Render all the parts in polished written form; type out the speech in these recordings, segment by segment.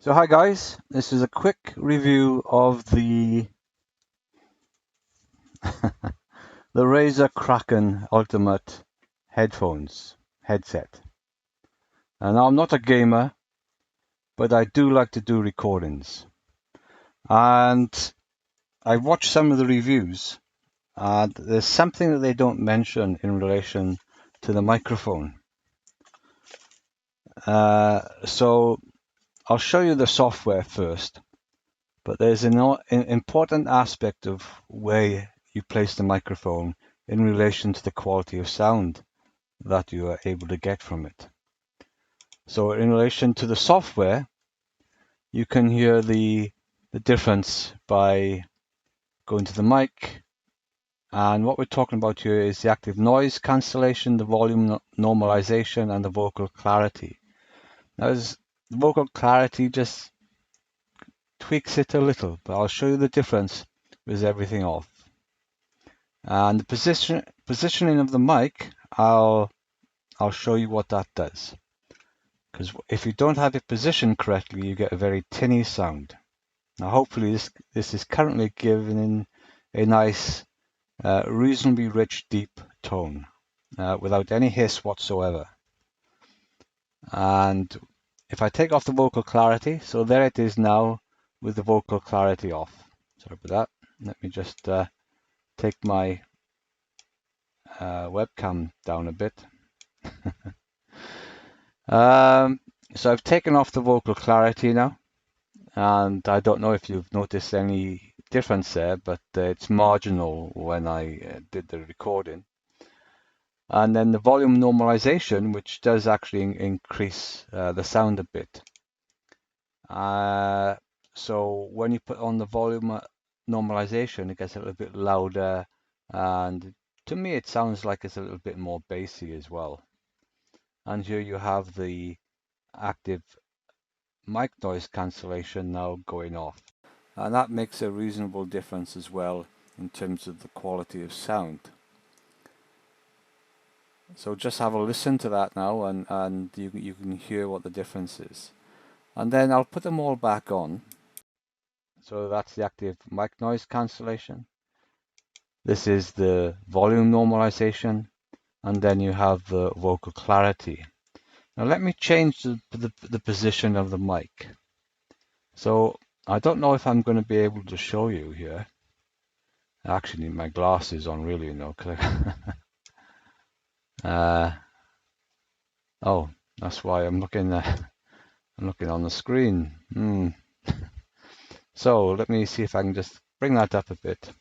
So hi guys, this is a quick review of the the Razer Kracken Ultimate headset. And I'm not a gamer, but I do like to do recordings. And I watched some of the reviews, and there's something that they don't mention in relation to the microphone. So I'll show you the software first, but there's an important aspect of where you place the microphone in relation to the quality of sound that you are able to get from it. So in relation to the software, you can hear the difference by going to the mic. And what we're talking about here is the active noise cancellation, the volume normalization, and the vocal clarity. Now, the vocal clarity just tweaks it a little, but I'll show you the difference with everything off. And the positioning of the mic, I'll show you what that does. Because if you don't have it positioned correctly, you get a very tinny sound. Now, hopefully, this is currently giving a nice, reasonably rich, deep tone without any hiss whatsoever. And if I take off the vocal clarity, so there it is now with the vocal clarity off. Sorry about that. Let me just take my webcam down a bit. So I've taken off the vocal clarity now, and I don't know if you've noticed any difference there, but it's marginal when I did the recording. And then the volume normalization, which does actually increase the sound a bit. So when you put on the volume normalization, it gets a little bit louder, and to me it sounds like it's a little bit more bassy as well. And here you have the active mic noise cancellation now going off. And that makes a reasonable difference as well in terms of the quality of sound. So just have a listen to that now, and you can hear what the difference is. And then I'll put them all back on. So that's the active mic noise cancellation. This is the volume normalization, and then you have the vocal clarity. Now let me change the position of the mic. So I don't know if I'm going to be able to show you here. I actually need my glasses on, really, you know. Oh, that's why I'm looking. I'm looking on the screen. So let me see if I can just bring that up a bit.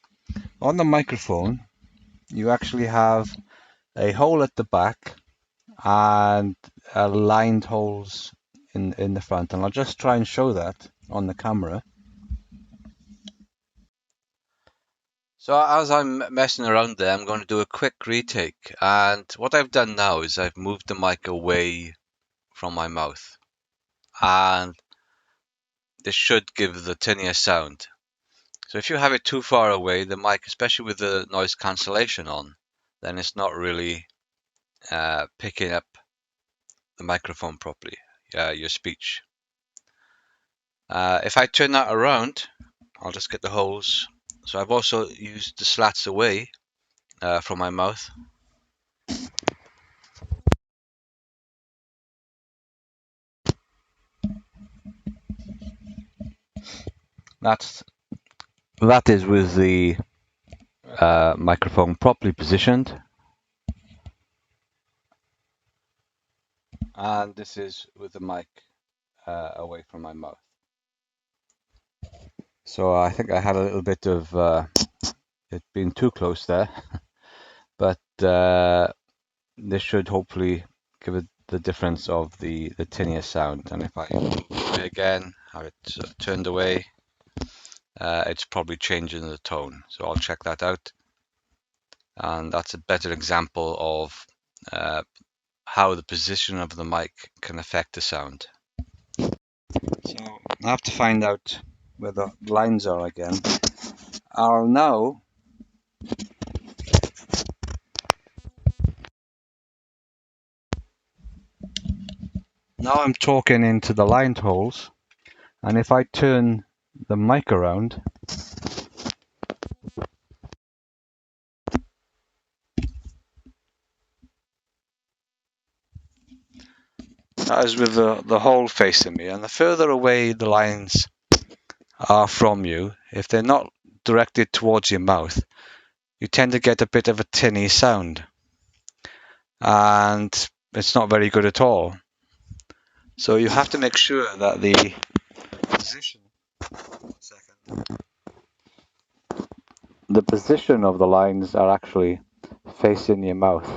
On the microphone, you actually have a hole at the back and lined holes in the front, and I'll just try and show that on the camera. So as I'm messing around there, I'm going to do a quick retake. And what I've done now is I've moved the mic away from my mouth. And this should give the tinnier sound. So if you have it too far away, the mic, especially with the noise cancellation on, then it's not really picking up the microphone properly, your speech. If I turn that around, I'll just get the holes. So I've also used the slats away from my mouth. That is with the microphone properly positioned, and this is with the mic away from my mouth. So I think I had a little bit of it being too close there, but this should hopefully give it the difference of the tinnier sound. And if I move it again, have it sort of turned away, it's probably changing the tone. So I'll check that out. And that's a better example of how the position of the mic can affect the sound. So I have to find out where the lines are again. I'll now I'm talking into the lined holes, And if I turn the mic around, that is with the hole facing me, and the further away the lines are from you, if they're not directed towards your mouth, you tend to get a bit of a tinny sound, and it's not very good at all. So you have to make sure that the position, the position of the lines are actually facing your mouth.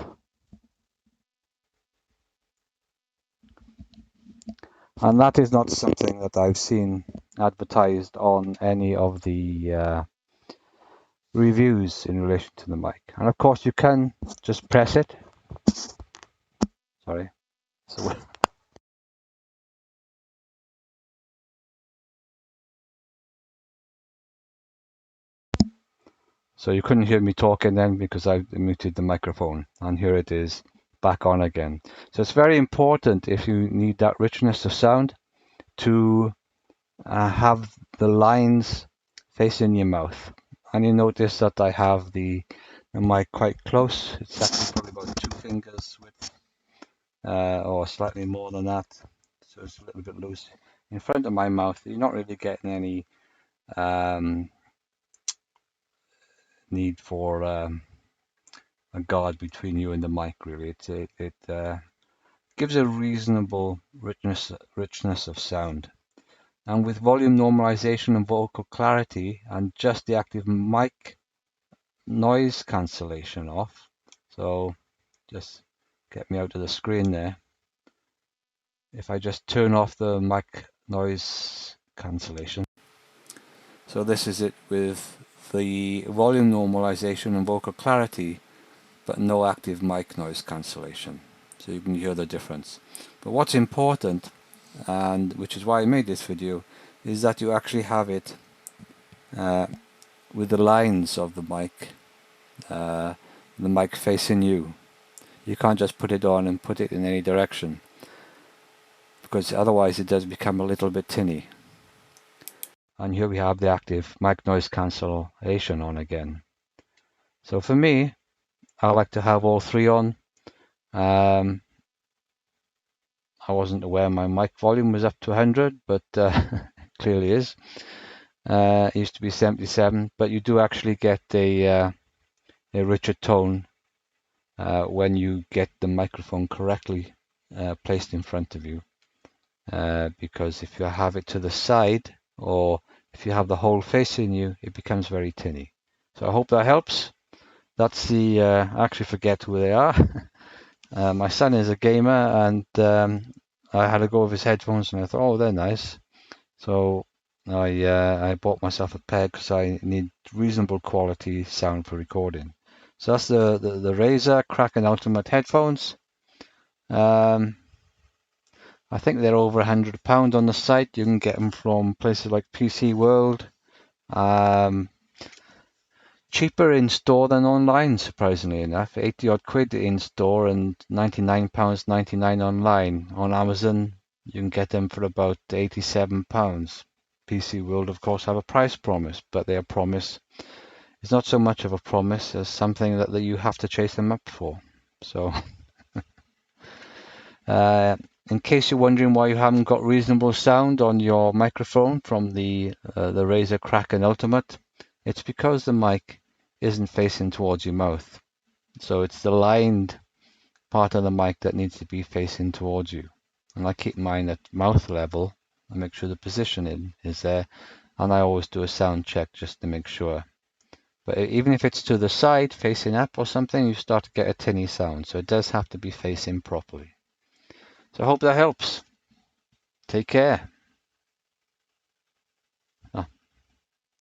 And that is not something that I've seen advertised on any of the reviews in relation to the mic. And of course you can just press it. Sorry. So you couldn't hear me talking then because I muted the microphone, and here it is back on again. So it's very important, if you need that richness of sound, to have the lines facing your mouth. And you notice that I have the mic quite close. It's actually probably about 2 fingers width, or slightly more than that. So it's a little bit loose in front of my mouth. You're not really getting any need for a guard between you and the mic, really. It gives a reasonable richness of sound. And with volume normalization and vocal clarity and just the active mic noise cancellation off, so just get me out of the screen there. If I just turn off the mic noise cancellation. So this is it with the volume normalization and vocal clarity, but no active mic noise cancellation. So you can hear the difference. But what's important, and which is why I made this video, is that you actually have it with the lines of the mic facing you. You can't just put it on and put it in any direction, because otherwise it does become a little bit tinny. And here we have the active mic noise cancellation on again. So for me, I like to have all three on. I wasn't aware my mic volume was up to 100, but clearly is. It used to be 77, but you do actually get a richer tone when you get the microphone correctly placed in front of you. Because if you have it to the side, or if you have the hole facing you, it becomes very tinny. So I hope that helps. That's the, I actually forget who they are. My son is a gamer, and I had a go of his headphones and I thought, oh, they're nice. So I bought myself a pair because I need reasonable quality sound for recording. So that's the Razer Kracken Ultimate headphones. I think they're over £100 on the site. You can get them from places like PC World. Cheaper in store than online, surprisingly enough. 80 odd quid in store and £99.99 online. On Amazon, you can get them for about £87. PC World, of course, have a price promise, but their promise is not so much of a promise as something that you have to chase them up for. So, in case you're wondering why you haven't got reasonable sound on your microphone from the Razer Kracken Ultimate, it's because the mic isn't facing towards your mouth. So it's the lined part of the mic that needs to be facing towards you. And I keep mine at mouth level and make sure the positioning is there. And I always do a sound check just to make sure. But even if it's to the side, facing up or something, you start to get a tinny sound. So it does have to be facing properly. So I hope that helps. Take care.